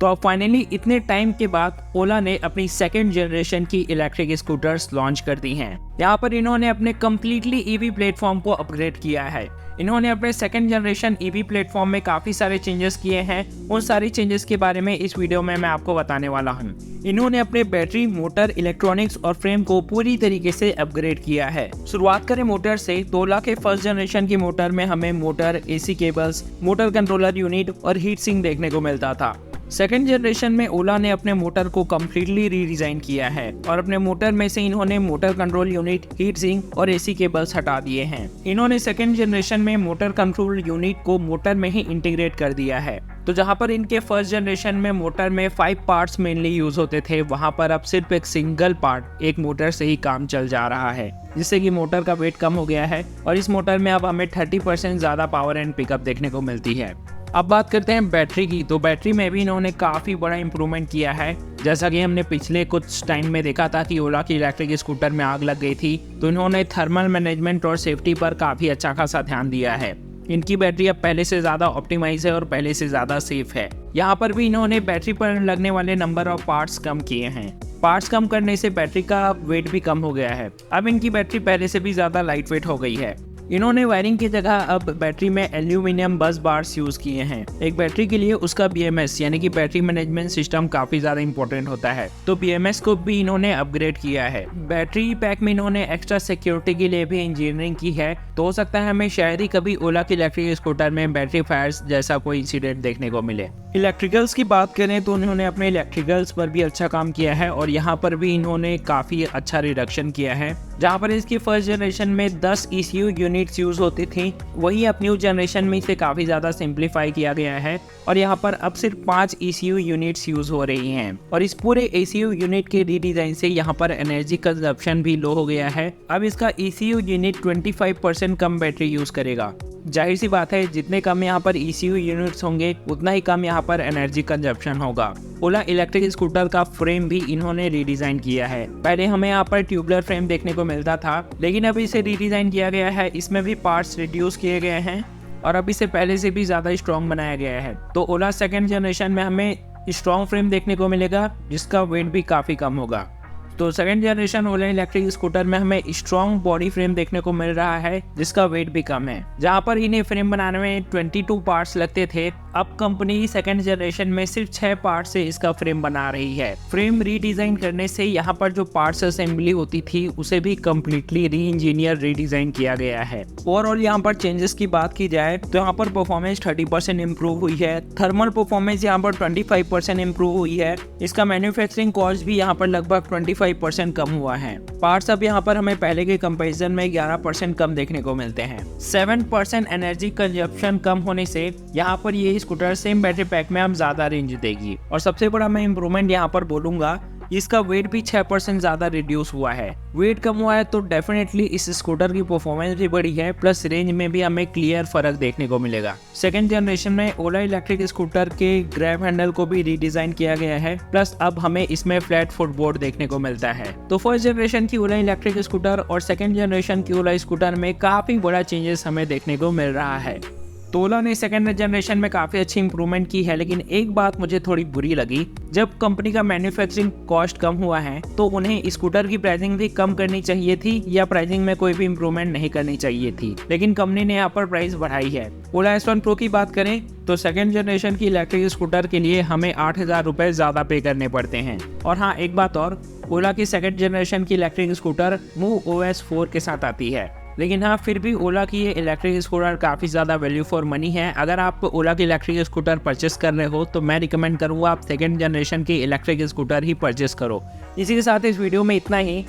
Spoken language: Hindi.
तो अब फाइनली इतने टाइम के बाद ओला ने अपनी सेकेंड जनरेशन की इलेक्ट्रिक स्कूटर्स लॉन्च कर दी हैं। यहाँ पर इन्होंने अपने कम्प्लीटली ईवी प्लेटफॉर्म को अपग्रेड किया है। इन्होंने अपने सेकेंड जनरेशन ईवी प्लेटफॉर्म में काफ़ी सारे चेंजेस किए हैं। उन सारी चेंजेस के बारे में इस वीडियो में मैं आपको बताने वाला हूँ। इन्होंने अपने बैटरी, मोटर, इलेक्ट्रॉनिक्स और फ्रेम को पूरी तरीके से अपग्रेड किया है। शुरुआत करें मोटर से, तो ओला के फर्स्ट जनरेशन की मोटर में हमें motor, AC cables, motor controller unit और हीट सिंक देखने को मिलता था। सेकेंड जनरेशन में ओला ने अपने मोटर को कम्प्लीटली रीडिजाइन किया है और अपने मोटर में से इन्होंने motor control unit, heat sink और एसी केबल्स हटा दिए हैं। इन्होंने सेकेंड जनरेशन में मोटर कंट्रोल यूनिट को मोटर में ही इंटीग्रेट कर दिया है। तो जहां पर इनके फर्स्ट जनरेशन में मोटर में 5 पार्ट्स मेनली यूज होते थे, वहां पर अब सिर्फ एक सिंगल पार्ट, एक मोटर से ही काम चल जा रहा है, जिससे कि मोटर का वेट कम हो गया है और इस मोटर में अब हमें 30% ज़्यादा पावर एंड पिकअप देखने को मिलती है। अब बात करते हैं बैटरी की, तो बैटरी में भी इन्होंने काफ़ी बड़ा इंप्रूवमेंट किया है। जैसा कि हमने पिछले कुछ टाइम में देखा था कि ओला की इलेक्ट्रिक स्कूटर में आग लग गई थी, तो इन्होंने थर्मल मैनेजमेंट और सेफ्टी पर काफ़ी अच्छा खासा ध्यान दिया है। इनकी बैटरी अब पहले से ज़्यादा ऑप्टिमाइज है और पहले से ज़्यादा सेफ है। यहाँ पर भी इन्होंने बैटरी पर लगने वाले नंबर ऑफ पार्ट्स कम किए हैं। पार्ट्स कम करने से बैटरी का वेट भी कम हो गया है। अब इनकी बैटरी पहले से भी ज़्यादा लाइट वेट हो गई है। इन्होंने वायरिंग की जगह अब बैटरी में एल्यूमिनियम बस बार्स यूज किए हैं। एक बैटरी के लिए उसका BMS यानी कि बैटरी मैनेजमेंट सिस्टम काफी ज्यादा इंपॉर्टेंट होता है, तो BMS को भी इन्होंने अपग्रेड किया है। बैटरी पैक में इन्होंने एक्स्ट्रा सिक्योरिटी के लिए भी इंजीनियरिंग की है, तो हो सकता है हमें शायद ही कभी ओला की इलेक्ट्रिक स्कूटर में बैटरी फायर्स जैसा कोई इंसिडेंट देखने को मिले। इलेक्ट्रिकल्स की बात करें तो उन्होंने अपने इलेक्ट्रिकल्स पर भी अच्छा काम किया है और यहाँ पर भी इन्होंने काफी अच्छा रिडक्शन किया है। जहाँ पर इसकी फर्स्ट जनरेशन में 10 ECU यूनिट्स यूज होती थी, वही अब न्यू जनरेशन में इसे काफ़ी ज़्यादा सिंप्लीफाई किया गया है और यहाँ पर अब सिर्फ 5 ECU यूनिट्स यूज हो रही हैं। और इस पूरे ECU यूनिट के रीडिज़ाइन से यहाँ पर एनर्जी कंजप्शन भी लो हो गया है। अब इसका ECU यूनिट 25% कम बैटरी यूज करेगा। जाहिर सी बात है, जितने कम यहाँ पर ECU यूनिट्स होंगे उतना ही कम यहाँ पर एनर्जी कंजप्शन होगा। ओला इलेक्ट्रिक स्कूटर का फ्रेम भी इन्होंने रीडिजाइन किया है। पहले हमें यहाँ पर ट्यूबुलर फ्रेम देखने को मिलता था, लेकिन अब इसे रीडिजाइन किया गया है। इसमें भी पार्ट्स रिड्यूस किए गए हैं और अब इसे पहले से भी ज़्यादा स्ट्रॉन्ग बनाया गया है। तो ओला सेकेंड जनरेशन में हमें स्ट्रॉन्ग फ्रेम देखने को मिलेगा, जिसका वेट भी काफ़ी कम होगा। तो सेकेंड जनरेशन ओला इलेक्ट्रिक स्कूटर में हमें स्ट्रॉन्ग बॉडी फ्रेम देखने को मिल रहा है, जिसका वेट भी कम है। जहां पर इन्हें फ्रेम बनाने में 22 पार्ट्स लगते थे, अब कंपनी सेकेंड जनरेशन में सिर्फ 6 पार्ट से इसका फ्रेम बना रही है। फ्रेम रीडिजाइन करने से यहाँ पर जो पार्ट्स असेंबली होती थी उसे भी कम्प्लीटली री इंजीनियर रीडिजाइन किया गया है। ओवरऑल यहाँ पर चेंजेस की बात की जाए तो यहाँ पर परफॉर्मेंस 30% इम्प्रूव हुई है। थर्मल परफॉर्मेंस यहाँ पर 25% इम्प्रूव हुई है। इसका मैन्युफैक्चरिंग कॉस्ट भी यहाँ पर लगभग 25% कम हुआ है। पार्ट्स अब यहाँ पर हमें पहले के कंपैरिजन में 11% कम देखने को मिलते हैं। 7% एनर्जी कंजप्शन कम होने से यहाँ पर ये स्कूटर सेम बैटरी पैक में हम ज्यादा रेंज देगी। और सबसे बड़ा मैं इम्प्रूवमेंट यहाँ पर बोलूंगा, इसका वेट भी 6% ज़्यादा रिड्यूस हुआ है। वेट कम हुआ है तो डेफिनेटली इस स्कूटर की परफॉर्मेंस भी बढ़ी है, प्लस रेंज में भी हमें क्लियर फर्क देखने को मिलेगा। सेकेंड जनरेशन में ओला इलेक्ट्रिक स्कूटर के ग्रैब हैंडल को भी रीडिजाइन किया गया है, प्लस अब हमें इसमें फ्लैट फुटबोर्ड देखने को मिलता है। तो फर्स्ट जनरेशन की ओला इलेक्ट्रिक स्कूटर और सेकेंड जनरेशन की ओला स्कूटर में काफ़ी बड़ा चेंजेस हमें देखने को मिल रहा है। तो ओला ने सेकेंड जनरेशन में काफ़ी अच्छी इंप्रूवमेंट की है, लेकिन एक बात मुझे थोड़ी बुरी लगी। जब कंपनी का मैन्युफैक्चरिंग कॉस्ट कम हुआ है तो उन्हें स्कूटर की प्राइसिंग भी कम करनी चाहिए थी या प्राइसिंग में कोई भी इंप्रूवमेंट नहीं करनी चाहिए थी, लेकिन कंपनी ने यहाँ पर प्राइस बढ़ाई है। ओला S1 Pro की बात करें तो सेकेंड जनरेशन की इलेक्ट्रिक स्कूटर के लिए हमें 8,000 रुपये ज़्यादा पे करने पड़ते हैं। और हाँ, एक बात और, ओला की सेकेंड जनरेशन की इलेक्ट्रिक स्कूटर MoveOS 4 के साथ आती है। लेकिन हाँ, फिर भी ओला की ये इलेक्ट्रिक स्कूटर काफ़ी ज़्यादा वैल्यू फॉर मनी है। अगर आप ओला की इलेक्ट्रिक स्कूटर परचेस कर रहे हो तो मैं रिकमेंड करूँगा आप सेकेंड जनरेशन की इलेक्ट्रिक स्कूटर ही परचेस करो। इसी के साथ इस वीडियो में इतना ही।